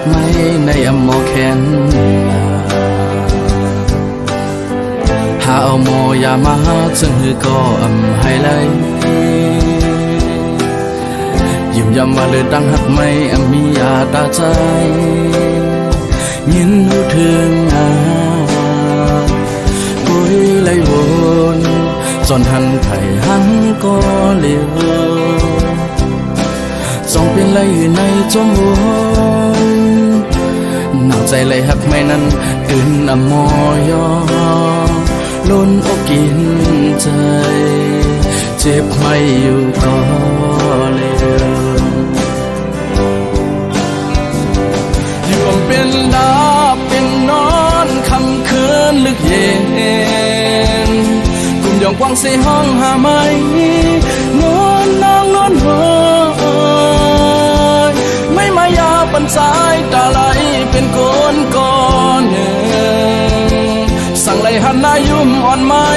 ไม่ในอำมอแขนหาเอาโมยามาซึ่งหือก็อำให้ไหลยิ้มยำมาเลยดังหักไม่อำมียาตาใจยินหูถึงปุยไหลวนจนหันไผ่หันก็เหลียวส่องเป็นไหลอยู่ในจมวนหนาวใจไหลหักไม่นั้นตื่นอำมอยอล้นอกกินใจเจ็บไม่อยู่ก็เลยอยู่เป็นดาบเป็นนอนคำคืนลึกเย็นกลุ่มยองกว้างเสห้องหาไม่นอนนางนอนเฮยไม่มายาปันสายตาไหลเป็นก้อนก้อนสั่งไหลหันนายุ่มอ่อนไม้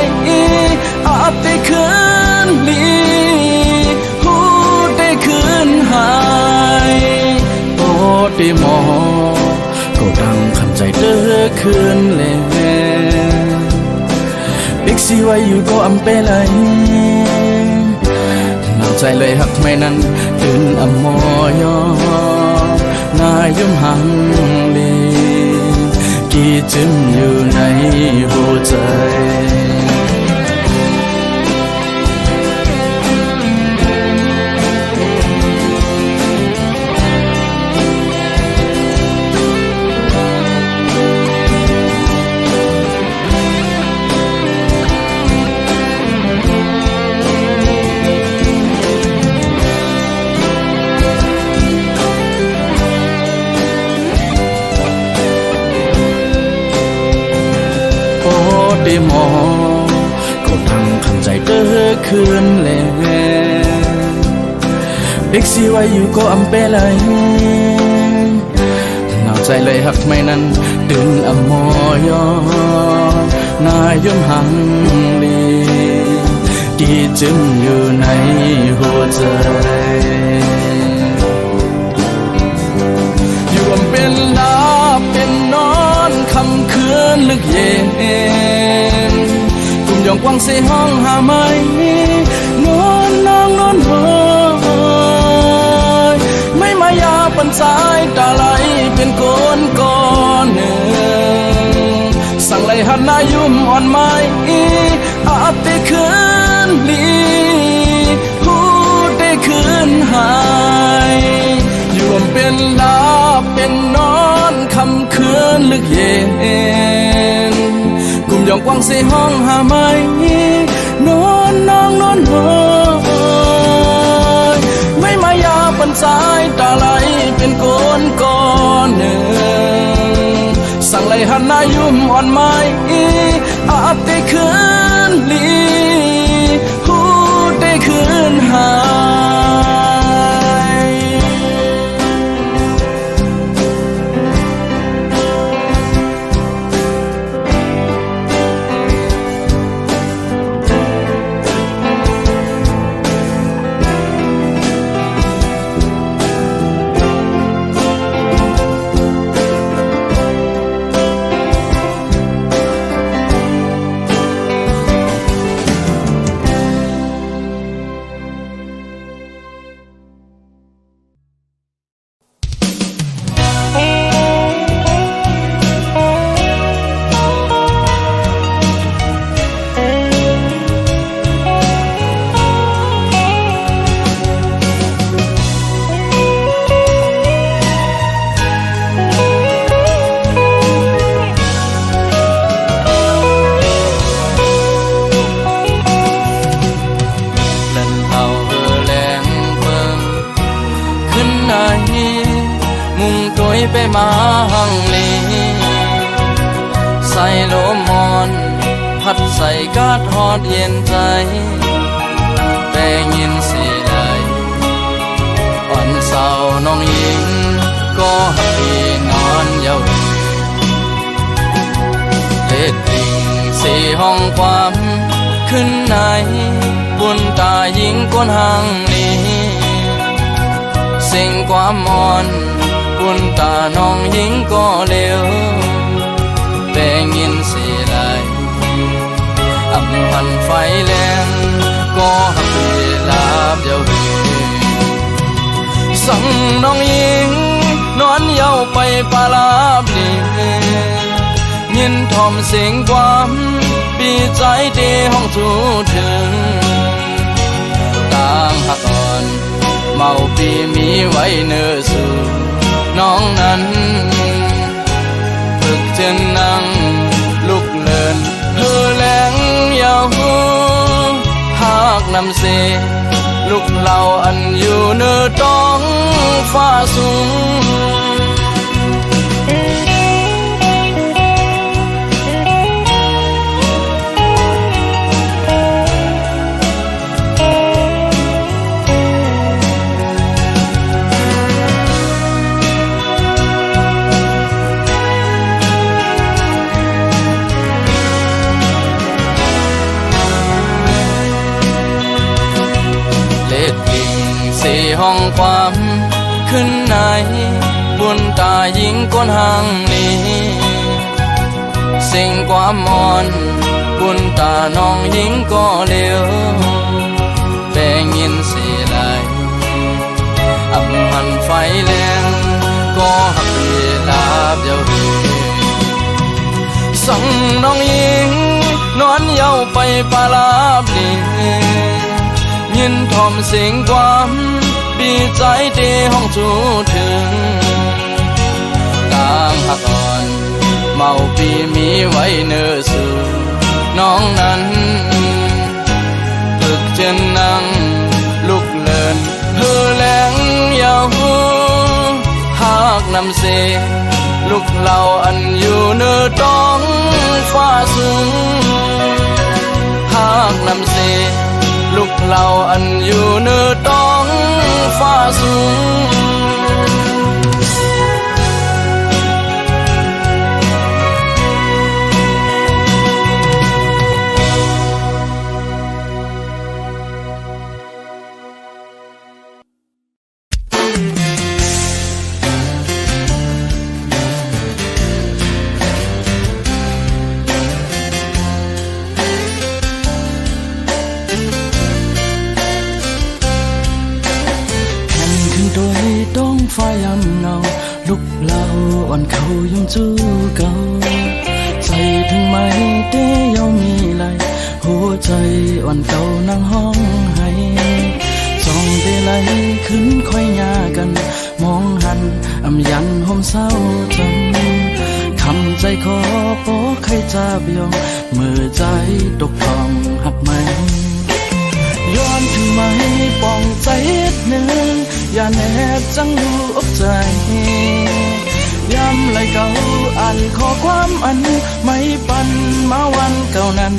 อาจได้คืนลีหูได้คืนหายโอ้ได้มอก็ดังคำใจเด้อคืนเลยบิ๊กซีไว้อยู่ก็อำเปเลยหนาวใจเลยหักไม่นั้นตื่นอำมอยอนายยุ่มหังลีกี่จึงอยู่ในหัวใจได้มอก็ดังคำใจเด้อคืนแลเด็กสิไว้อยู่ก็อำเปเลยหนาวใจเลยหักไม่นั้นตื่นอำมอยอนายยมหังลีกี่จึงอยู่ในหัวใจอยู่เป็นลาเป็นนอนคำคืนลึกเย็นกลุ่มยองกว้างเสห้องหาไม่นอนนางนอนเฮยไม่มายาปันสายตาไหลเป็นก้อนก้อนสั่งไหลหันนายุ่มอ่อนไม้อาจได้คืนลีหูได้คืนหายอยู่เป็นลาเป็นนอนคำคืนลึกเย็นกลุ่มยองกว้างเสห้องหาไม่นอนนางนอนเฮยไม่มายาปันสายตาไหลเป็นก้อนก้อนสั่งไหลหันนายุ่มอ่อนไม้อาจได้คืนลีหูได้คืนหายไปมาหังลีใส่ลมมอนพัดใส่กาดฮอดเย็นใจแต่ยินสิไหลอ่อนเศร้าน้องหญิงก็ให้นอนเยาว์เล็ดติ่งสีห้องความขึ้นในบุญตาหญิงก้นหังลีสิ่งความมอนป บุญตาน้องหญิงก็เร็วแปลงยินเสียไหลอำพันไฟแรงก็หักเวลาเดียวสั่งน้องหญิงนอนเย้าไปปาลาบลียินทอมเสียงความปีใจที่ห้องทูถึงต่างหักอ่อนเมาปีมีไว้เนื้อสู่น้องนั้นฝึกเจนนั่งลุกเลินเฮือแหลงยาวหากนำเสลูกเหล่าอันอยู่เนื้อต้องฟ้าสูงห้องความขึ้นไหนบุญตาหญิงก้นห่างนี้สิ่งความอ่อนบุญตาน้องหญิงก็เร็วแปลงยินเสียไหลอำหันไฟแรงก็หักเวลาเดียวสั่งน้องหญิงนอนเย้าไปปาลาบลียินทอมเสียงความปีใจที่ห้องทูถึงต่างหักอ่อนเมาปีมีไว้เนื้อสู่น้องนั้นฝึกเจนนั่งลุกเลินเฮือแหลงยาวหากนำเสลูกเหล่าอันอยู่เนื้อต้องฟ้าสูงหากนำเสลูกเหล่าอันอยู่เนื้อต้องฟ้าสูงฟ้ายำเงาลุกเหล่าอ่อนเขายังจู้เก่าใจถึงไม่ได้ยอมมีไหลหัวใจอ่อนเก่านั่งห้องให้จ้องได้ไหลขึ้นค่อยยากันมองหันอำยันห่มเศร้าจังคำใจขอโป๊ใครจับยองมือใจตกทองหักไหมย้อนถึงไม่ป้องใจหนึ่งอย่าแนบจังดูอกใจย้ำไหลเก่าอ่านข้อความอันไม่ปันมาวันเก่านั้น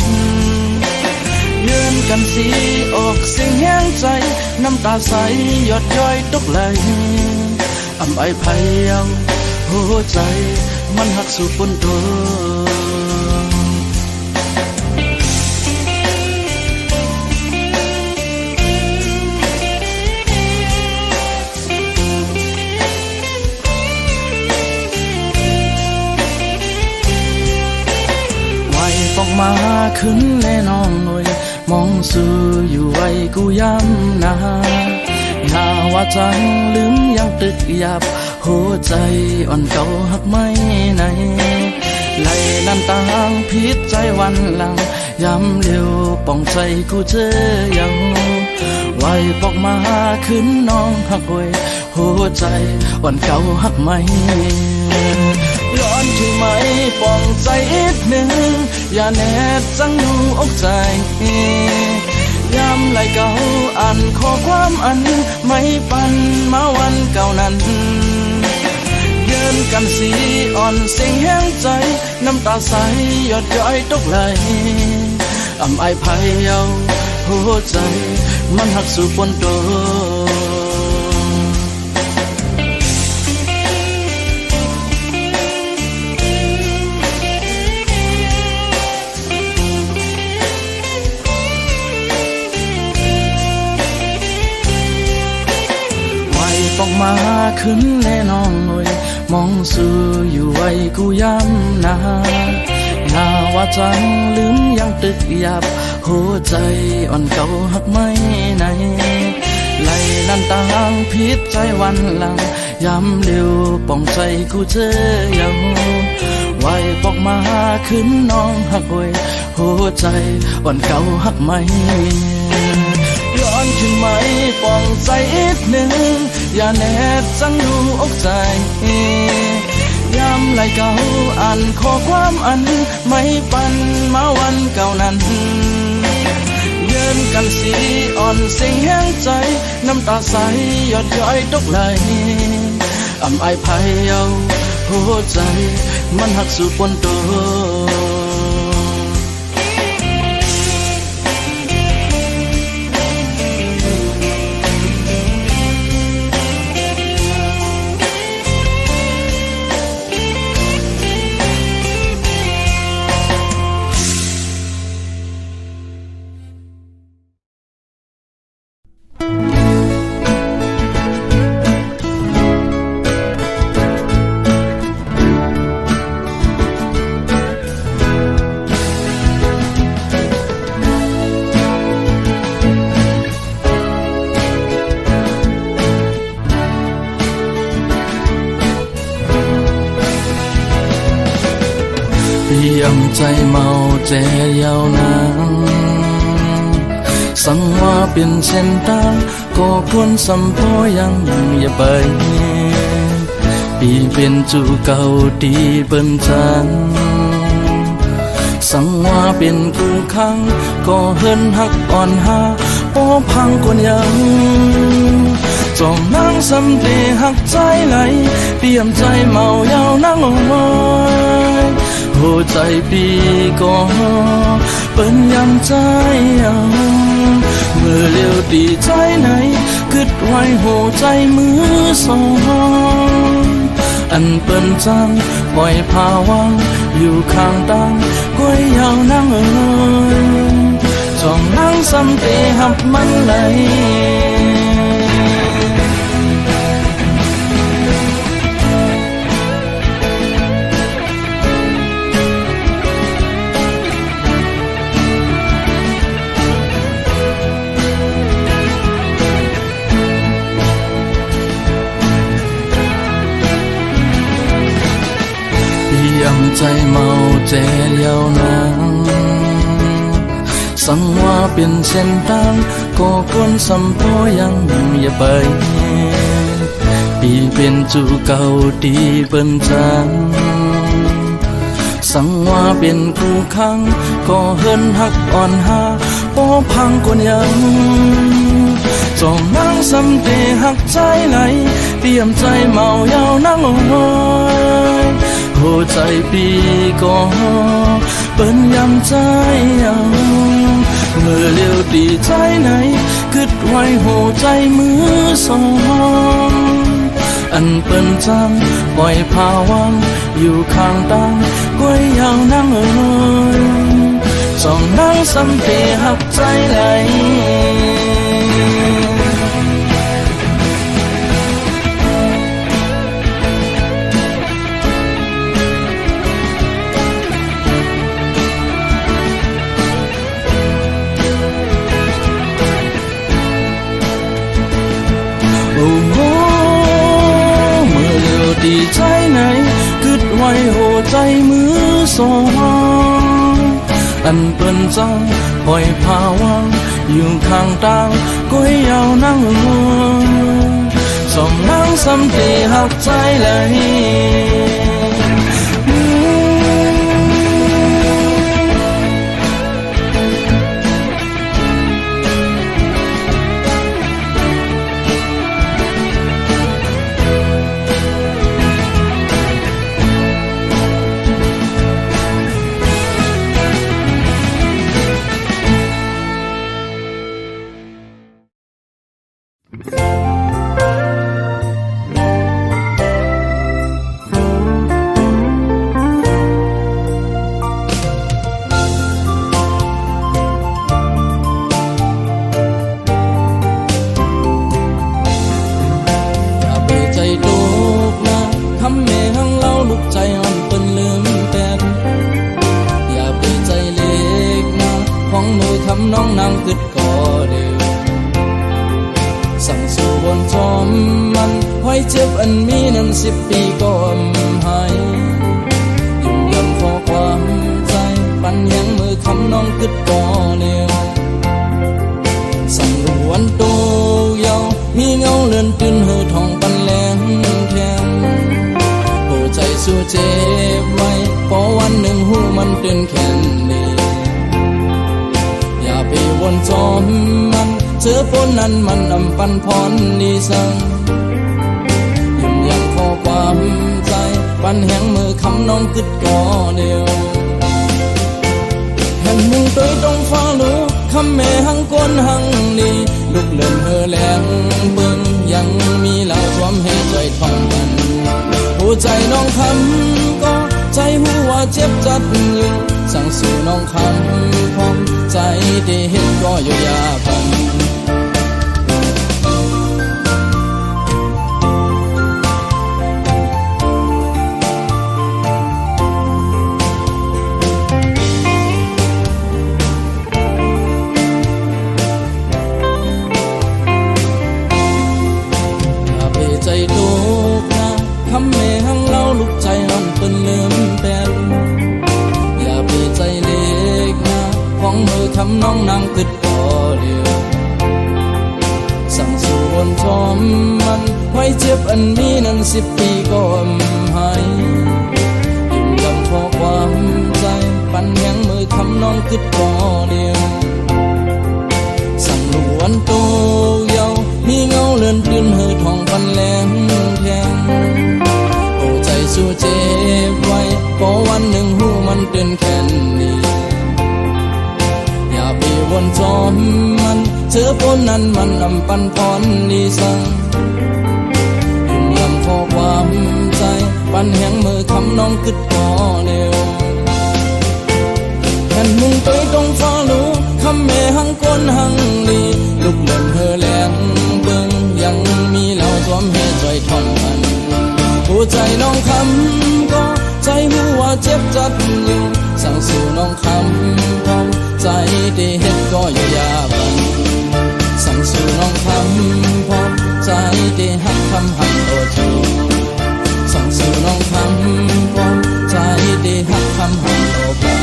ยืนกันสีออกเสียงแห้งใจน้ำตาใสหยดย้อยตกไหลอำไอไพเอาหัวใจมันหักสู่ปนตัวปอกมาขึ้นแลน้องหน่อยมองสู่อยู่ไว้กูย้ำนาอย่าว่าจังลืมยังตึกหยาบหัวใจอ่อนเก่าหักไม่ไหนไหลน้ำตางพิษใจวันหลังย้ำเร็วป้องใจกูเจอยังไว้ปอกมาขึ้นน้องหักไว้หัวใจอ่อนเก่าหักไม่ย้อนที่ไม่ป้องใจอีกหนึ่งอย่าแนบจังดูอกใจย้ำไหลเก่าอ่านข้อความอันไม่ปันมาวันเก่านั้นยืนกันสีอ่อนเสียงแห้งใจน้ำตาใสหยดย้อยตกไหลอำไอไพเอาหัวใจมันหักสู่ปนตัว ปอกมา ขึ้นแน่น้องเอ้ยมองสู่อยู่ไว้กูย้ำนาอย่าว่าจังลืมยังตึกหยับหัวใจอ่อนเก่าหักไม่ไหนไหลนันต่างพิษใจวันหลังย้ำเร็วป้องใจกูเจอเยาไว้ปอกมาขึ้นน้องหักเว้ยหัวใจอ่อนเก่าหักไม่ย้อนขึ้นไหมป้องใจอีกหนึ่งอย่าแนบจังดูอกใจยามไหลเก่าอ่านข้อความอันไม่ปันมาวันเก่านั้นเยินกันสีอ่อนเสียงแห้งใจน้ำตาใสหยดย้อยตกไหลอ่ำไอภายเยาหัวใจมันหักสู่ปนโตเปี่ยมใจเมาเจยาวนานสั่งว่าเป็นเช่นตาก็ควรสัมพอยังอย่าไปปีเป็นจูเก่าตีเปิ้นจันสั่งว่าเป็นกูคังก็เฮินหักอ่อนหาโอ้พังกวนยังจอมนั่งสำเตหักใจไหลเปี่ยมใจเมายาวนั่งเอาไว้หัวใจปีก็เปิ้นยำใจเอาเมื่อเลี้ยวดีใจไหนกึดไว้หัวใจมือสองอันเปิ้นจังปล่อยพาวังอยู่ข้างตังก้วยยาวนั่งเอ่ยจ้องนั่งสำเตหับมันไหลใจเมาเจยาวนานสั่งว่าเป็นเส้นทางก็ควรสัมพอยังอย่าไปปีเป็นจูเก่าตีเปิ้นจันสั่งว่าเป็นคู่คังก็เฮินหักอ่อนหาโอ้พังกวนยังจอมนั่งสำเตหักใจไหลเปี่ยมใจเมายาวนั่งเอาไว้หัวใจปีก็เปิ้นยำใจเอาเมื่อเลี้ยวดีใจไหนกึดไว้หัวใจมือสองอันเปิ้นจังปล่อยพาวังอยู่ข้างตังก้วยยาวนั่งเอ่ยจ้องนั่งสำเตหักใจไหลดีใจไหนกึดไว้หัวใจมือสองอันเปิ้นจังปล่อยพาวังอยู่ข้างตังก้วยยาวนั่งเอ่ยจ้องนั่งสำเตหักใจไหล เล่าลูกใจอ่อนเปิ้นลืมแต่อย่าไปใจเล็กนะของมือคำน้องนางกึดก่อเดียวสั่งสู่บนจอมมันไว้เจ็บอันมีนั้น10 ปีก็หายยุ่งยำขอความใจปันยังมือคำน้องกึดก่อเดียวสั่งรวนโตเยามีเงาเลื่อนตื่นเหือทองปันแหลงแข็งโปใจสู้เจ็บไว้พอวันหนึ่งหูมันตื่นแข็งดีอย่าไปวนจอมมันเจอฝนนั้นมันอำปันพรดีสังยิ่งยังขอความใจปันแหงมือคำน้องกึดก่อเดียวแห่งมึงตัวต้องฟ้าลูกคำแม่หังก้นหังดีลูกเลื่อนเฮอแหลงเบิ่งยังมีเหล่าความให้ใจทองกันหัวใจน้องคำก็ใจหัวเจ็บจัดอยู่สั่งสู่น้องคำพร้อมใจได้เห็นก็อยู่ยาพันใจลูกนะคำแม่หังเล่าลูกใจอ่อนเปิ้นลืมแต่อย่าไปใจเล็กนะของมือคำน้องนางกึดก่อเดียวสั่งสู่บนจอมมันไว้เจ็บอันมีนั้น10 ปีก็หายยิ่งยังขอความใจปันยังมือคำน้องกึดก่อเดียวสั่งลวนโตเยามีเงาเลื่อนตื่นเหือทองปันแหลงแข็งโอ้ใจสู้เจ็บไว้พอวันหนึ่งหูมันตื่นแค่นี้อย่าไปวนจอมมันเจอฝนนั้นมันอำปันพรดีสังยิ่งยังขอความใจปันแหงมือคำน้องกึดก่อเดียวแค่มึงตัวต้องฟ้าลูกคำแม่หังก้นหังลีลูกเลื่อนเฮอแหลงเบิ่งยังมีเหล่าสวมให้ใจทองกันหัวใจน้องคำก็ใจหัวเจ็บจัดอยู่สั่งสู่น้องคำพร้อมใจได้เห็นก็อยู่ยาบันสั่งสู่น้องคำพร้อมใจได้หักคำหักโอจูสั่งสู่น้องคำพร้อมใจได้หักคำหักโอบัน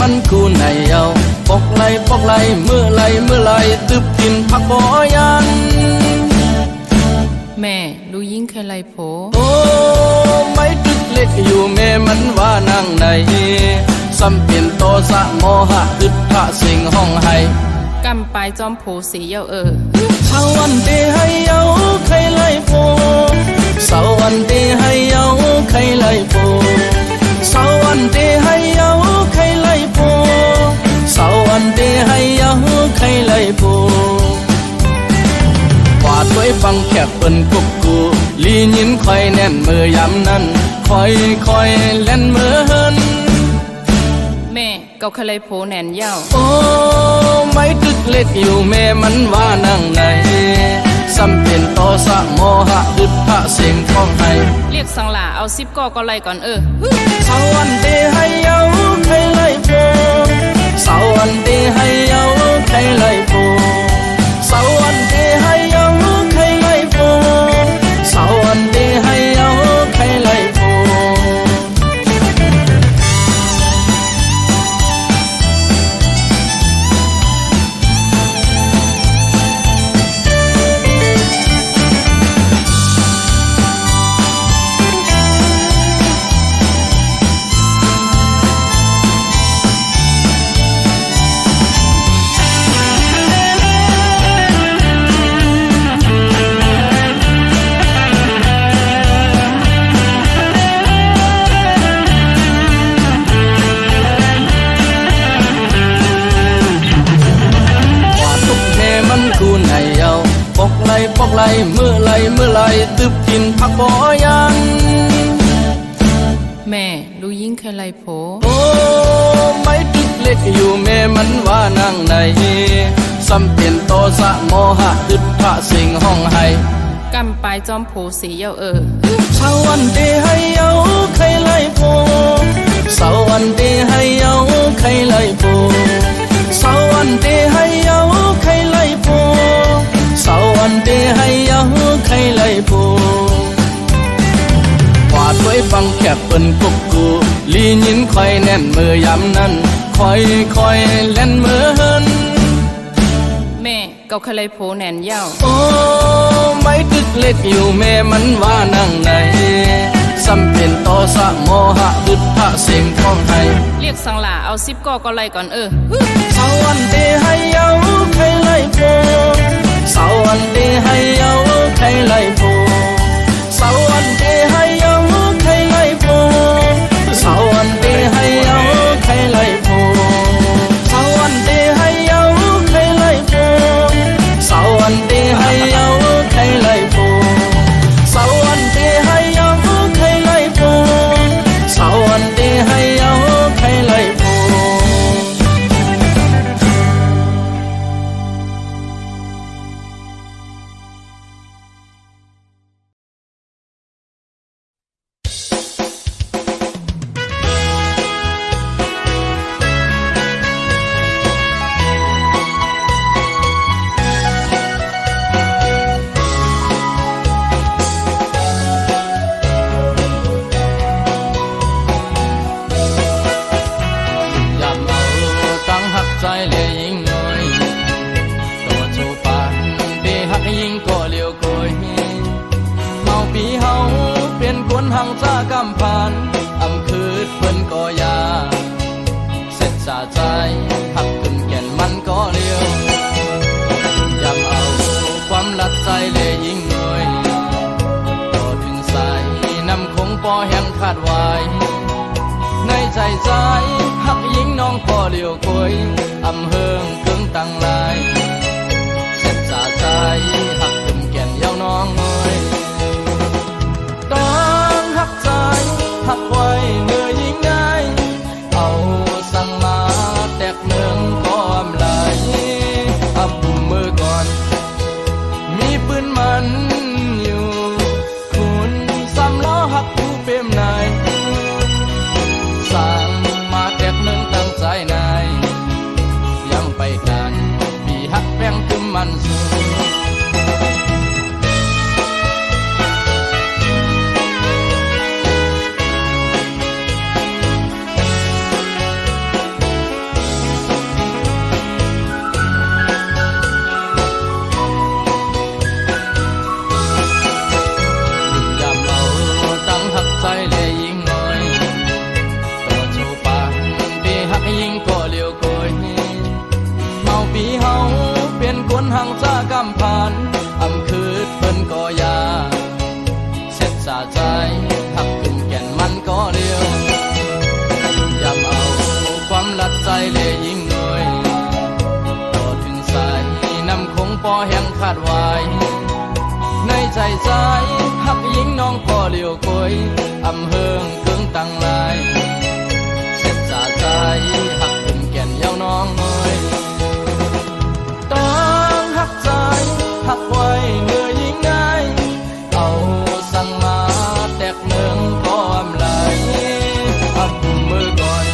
มันกูไหนเอาปกไหลเมื่อไหลตึบกินผักบ่อยันแม่ดูยิ่งใครไล่โผโอ้ไม่ตึกเล็กอยู่แม่มันว่านั่งไหนซ้ำเปลี่ยนโตสะโมหะตึดพระสิงห้องไห้กำปลายจอมโผสีเยาเสาวันเดให้เยาใครไล่โผเสาวันเดให้เยาใครไล่โผเสาวันเดให้เยาใครไล่โผเสาวันเดให้เยาใครไล่โผกวาดไว้ฟังแคบเปิ้นกุกกูลียินคอยแน่นมือยำนั้นคอยเล่นมือเฮินแม่เกาใครไล่โผแน่นเย้าโอ้ไม่ตึกเล็กอยู่แม่มันว่านั่งไหนซ้ำเป็นโตสะโมหะดึดพระเสียงท้องให้เรียกสังหลาเอา10ก็ไล่ก่อนเสาวันเดให้เยาใครไล่โผเสาวันเดให้เยาใครไล่โผเสาวันเดให้เยาใครไล่โผเสาวันเดให้เยาใครไล่โผ ปอกไหลเมื่อไหลตึบกินผักบ่ยันแม่ดูยิ่งใครไล่โผโอ้ไม่ตึกเล็กอยู่แม่มันว่านั่งไหนซ้ำเปลี่ยนโตสะโมหะดึดพระสิงห้องไห้กำปลายจอมโผสีเยาเสาวันดีให้เยาใครไล่โผเสาวันดีให้เยาใครไล่โผเสาวันดีให้เยาใครไล่โผเสาวันดีให้เยาใครไล่โผกวาดไว้ฟังแคบเปิ้นกุกกูลียินคอยแน่นมือยำนั้นคอยเล่นมือเฮินแม่เกาใครไล่โผแหนนเย้าโอ้ไม่ตึกเล็กอยู่แม่มันว่านั่งไหนซ้ำเป็นโตสะโมหะดึดพระเสียงท้องไห้เรียกสังหลาเอา10ก็ไล่ก่อนเสาวันดีให้เยาใครไล่โผเสาวันดีให้เยาใครไล่โผเสาวันดีให้เยาใครไล่โผเสาวันดีให้เยาใครไล่โผเสาวันดีให้เยาใครไล่โผเสาวันดีให้เยาใครไล่โผเสาวันดีให้เยาใครไล่โผเสาวันดีให้เยาใครไล่โผหังจ้ากำผ่านอำคืดเพิ่นก็ยาเสร็จสาใจหักขึ้นแก่นมันก็เลี้ยวยำเอาความลัดใจเลยยิ่งหน่อยต่อถึงสายน้ำคงปอแห่งขาดไว้ในใจใจหักยิ่งน้องก็เลี้ยวกวยอำเฮิงเกิงตั้งลายเสร็จสาใจหักขึ้นแก่นยาวน้องน้อยหักไว้เนื้อยิ่งง่ายเอาสั่งมาแตกเมืองก็อำลายอับมือก่อนมีปืนมันอยู่คุณซ้ำล้อหักผู้เป็นนายสั่งมาแตกเมืองตั้งใจนายยังไปกันปีหักแป้งคือมันสูหังจ้ากำผ่านอำคืดเพิ่นก็ยาเสร็จสาใจหักขึ้นแก่นมันก็เลี้ยวยำเอาความลัดใจเลยยิ่งหน่อยต่อถึงสายน้ำคงปอแห่งขาดไว้ในใจใจหักยิ่งน้องก็เลี้ยวกวยอำเฮิงเกิงตั้งลายเสร็จสาใจหักขึ้นแก่นยาวน้องน้อยหักไว้เนื้อยิ่งง่ายเอาสั่งมาแตกเมืองก็อำลายอับมือก่อน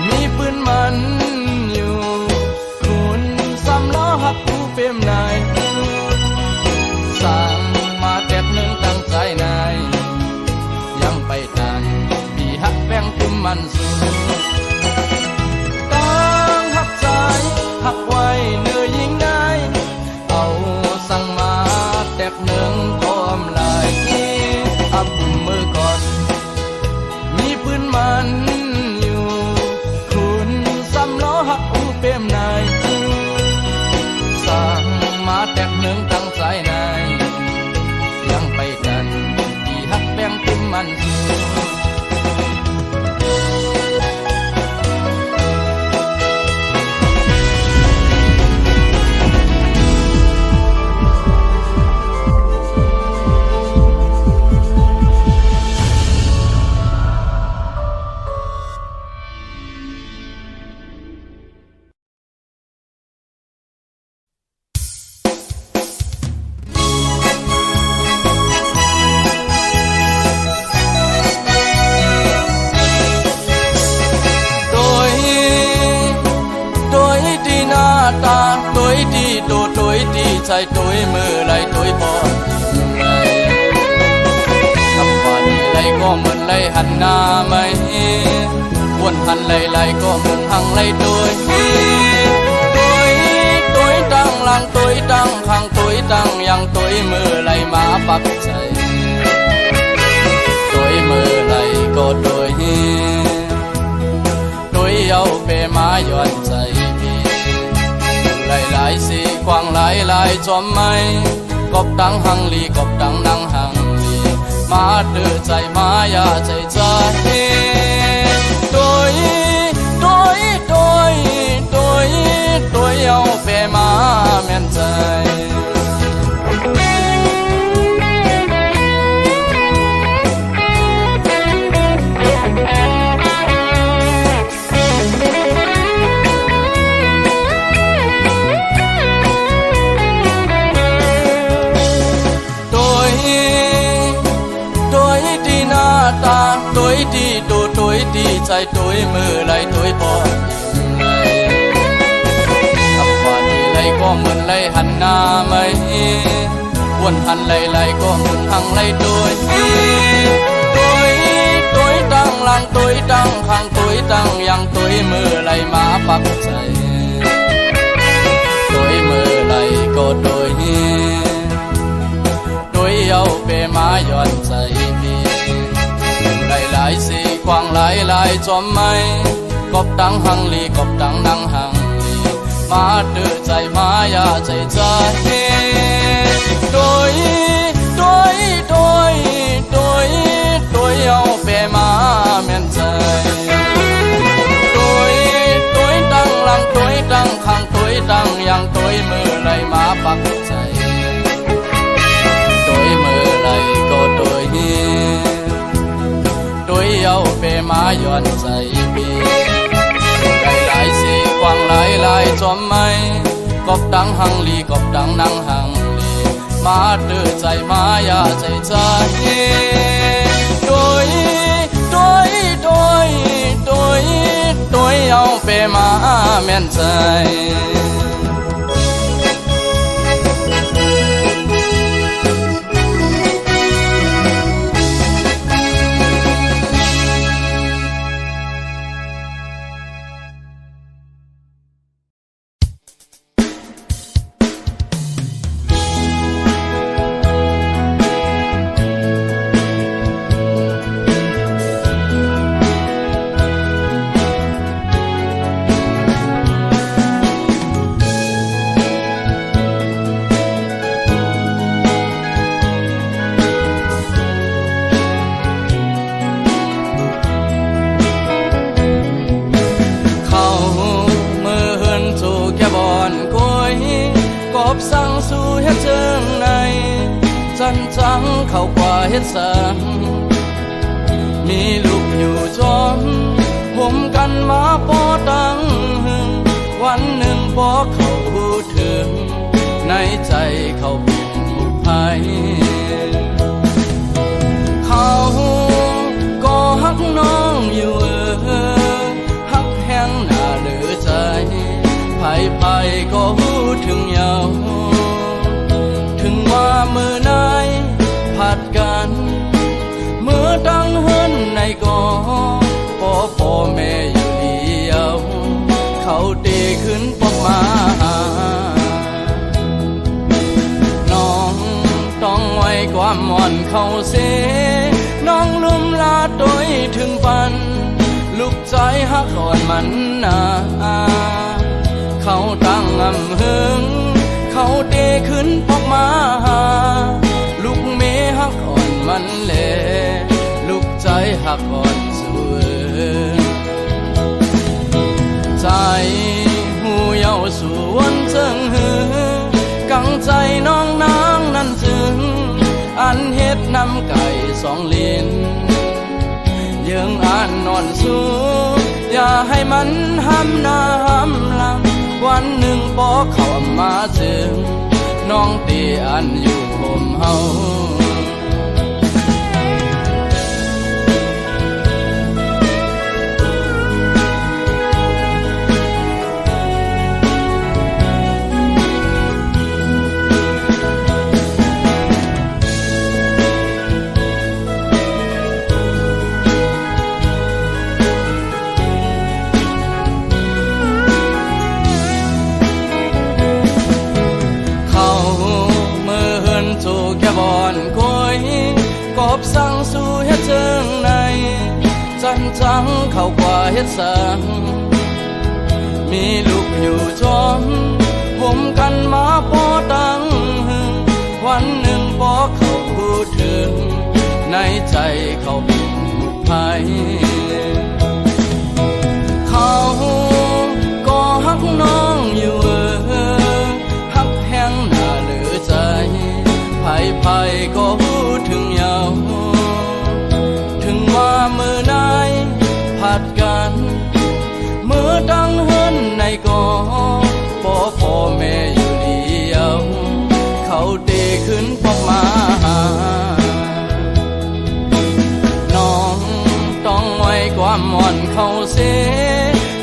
มีปืนมันอยู่คุณซ้ำล้อหักผู้เป็นนายสั่งมาแตกเมืองตั้งใจนายยังไปกันปีหักแป้งคือมันสูต้องหักใจหักไว้เนื้อยิ่งง่ายสั่งมาแตกเนืองก็อำลายอับมือก่อนมีปืนมันอยู่คุณซ้ำล้อหักผู้เป็นนายสั่งมาแ ยที่ตัวที่ใจตัวมือไหลตัวบ่ทำฝันไหลก็เหมือนไหลหันหน้าไม่วนหันไหลก็เหมือนหังไหลตัวตั้งหลังตัวตั้งข้างตัวตั้งยังตัวมือไหลมาปักใจตัวมือไหลก็ตัวเอาเปมาย้อนใจพี่หลายสีกว้างหลายจอมไม่กบดังหังลีกบดังนังหังลีมาดื้อใจมายาใจใจตัวเอาเปมาแม่นใจตัวที่ใจตัวมือไหลตัวบ่ทำฝันไหลก็เหมือนไหลหันหน้าไม่วนหันไหลก็เหมือนหังไหลตัวตั้งหลังตัวตั้งข้างตัวตั้งยังตัวมือไหลมาปักใจตัวมือไหลก็ตัวเอาเปมาย้อนใจพี่หลายสีกว้างหลายจอมไม่กบดังหังลีกบดังนังหังลีมาดื้อใจมายาใจใจตัวเอาเปมาแม่นใจตัวตั้งหลังตัวตั้งข้างตัวตั้งยังตัวมือไหลมาปักใจตัวมือไหลก็ตัวเอาเปมาย้อนใจพี่หลายสีกว้างหลายจอมไม่กบดังหังลีกบดังนังหังลีมาดื้อใจมายาใจใจตัวเอาเปมาแม่นใจสั่งสู่เฮ็ดเจิงในจันจังเข้ากว่าเฮ็ดสังมีลูกอยู่จอมผมกันมาปอตังหึงวันหนึ่งพอเขาพูดถึงในใจเขาเป็นผู้ภัยเขาก็ฮักน้องอยู่ฮักแห้งหน้าเหลือใจไผก็พูดถึงเยาถึงว่ามือไหนผัดกันมือตั้งเฮินในกอพ่อแม่อยู่เดียวเขาตีขึ้นปกมาน้องต้องไว้ความหม่อนเขาเสน้องลุ่มลาตัวถึงปันลูกใจฮักอ่อนมันนาเขาตั้งหึงเขาเตขึ้นปอกมาลูกเมฮักอ่อนมันเล่ลูกใจฮักอ่อนสวยใจหูเยาสวนเจิงหือกังใจน้องนางนั้นจึงอันเฮ็ดน้ำไก่สองลิ้นเยืองอ่านนอนสูอย่าให้มันห้ำหน้าห้ำหลังวันหนึ่งพอเขามาถึงน้องตีอันอยู่ห่มเฮา บสั่งสู่เฮ็ดเชิงในจันจังเข้ากว่าเฮ็ดสังมีลูกอยู่จอมผมกันมาพอตั้งวันหนึ่งพอเขาพูดถึงในใจเขาเป็นภัยเขาก็ฮักน้องอยู่ฮักแห้งหน้าเหลือใจไผก็พูดถึงยาวถึงว่ามือไหนผัดกันมือดังเฮินในก่อพ่อแม่อยู่เดียวเขาเตะขึ้นพบมาน้องต้องไว้ความอ่อนเขาเส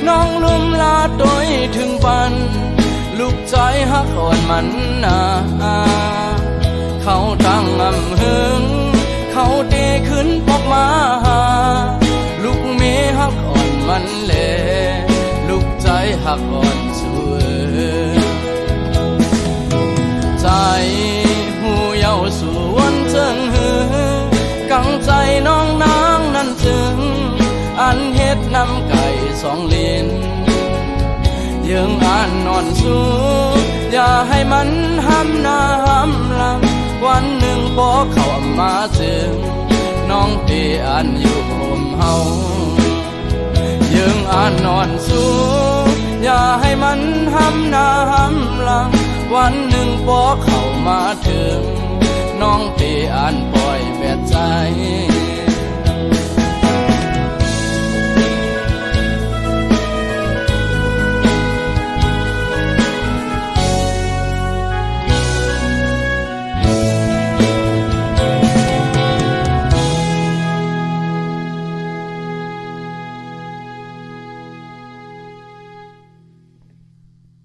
น้องลุ่มลาโดยถึงปันลูกใจฮักอ่อนมันนาเขาตั้งอำหึงเขาเตะขึ้นพบมาลูกเมฮักอ่อนมันแลลูกใจฮักอ่อนสวยใจหูเยาสวนเจิงหือกังใจน้องนางนั้นจึงอันเฮ็ดน้ำไก่สองลิ้นยังอ่านนอนสู้อย่าให้มันห้ำหน้าห้ำหลังวันหนึ่งพอเขามาถึงน้องเตอันอยู่ผมเฮายังอ่านนอนสู้อย่าให้มันห้ำหน้าห้ำหลังวันหนึ่งพอเขามาถึงน้องเตอันปล่อยแบดใจ